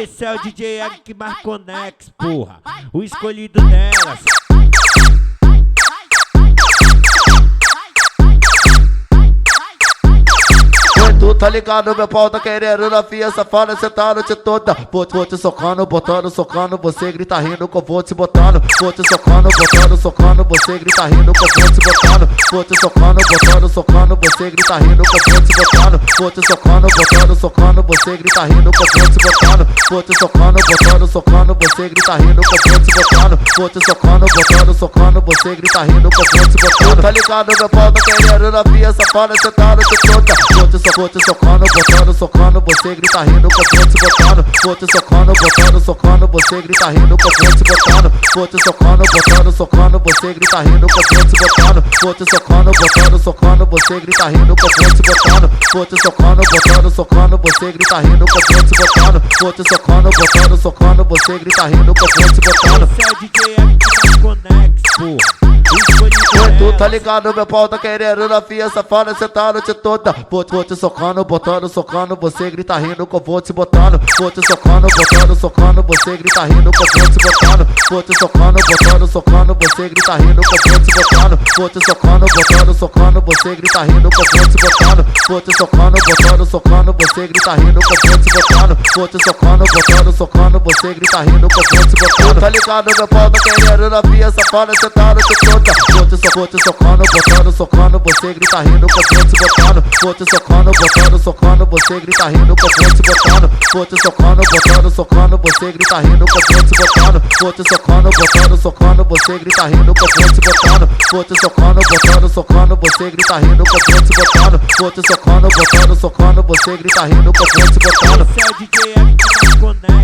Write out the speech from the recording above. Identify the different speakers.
Speaker 1: Esse é o DJ Egg Marconex, porra, o escolhido delas.
Speaker 2: Tu tá ligado, meu pau tá querendo na fia safada, cê tá a noite toda. Vou te socando, botando, socando, você grita rindo que eu vou te botando. Vou te socando, botando, socando, você grita rindo que eu vou te botando. Vou te socando, botando, socando, você grita rindo que eu vou te botando. Vou te socando, botando, socando, você grita rindo que eu vou te botando. Vou te socando, botando, socando, você grita rindo que eu vou te botando. Vou te socando, botando, socando, você grita rindo que eu vou te botando. Tá ligado, meu pau tá querendo na fia safada, cê tá a noite toda. Vou te socando, botando, socando, você grita rindo que eu vou te botando. Vou te socando, botando, socando, você grita rindo que eu vou te botando. Vou te socando, botando, socando, você grita rindo que eu vou te botando. Vou te socando, botando, socando, você grita rindo que eu vou te botando. Vou te socando, botando, socando, você grita rindo que eu vou te botando. Vou te socando, botando, socando, você grita rindo que eu vou te botando.
Speaker 1: Esse é o DJ Egg Marconex, porra, o escolhido delas.
Speaker 2: Tu tá ligado, meu pau tá querendo na fia safada, cê tá a noite toda. Vou te socando, botando, socando, você grita rindo que eu vou te botando. Vou te socando, botando, socando, você grita rindo que eu vou te botando. Vou te socando, botando, socando, você grita rindo que eu vou te botando. Vou te socando, botando, socando, você grita rindo que eu vou te botando. Vou te socando, botando, socando, você grita rindo que eu vou te botando. Vou te socando, botando, socando, você grita rindo que eu vou te botando. Tá ligado, meu pau tá querendo na fia safada, cê tá a noite toda. Vou te socando, botando, socando, você grita rindo que eu vou te botando. Vou te socando, botando, socando, você grita rindo que eu vou te botando. Vou te socando, botando, socando, você grita rindo que eu vou te botando. Vou te socando, botando, socando, você grita rindo que eu vou te botando. Vou te socando, botando, socando, você grita rindo que eu vou te botando. Vou te socando, botando, socando, você grita rindo que eu vou te botando.
Speaker 1: Esse é o DJ Egg Marconex.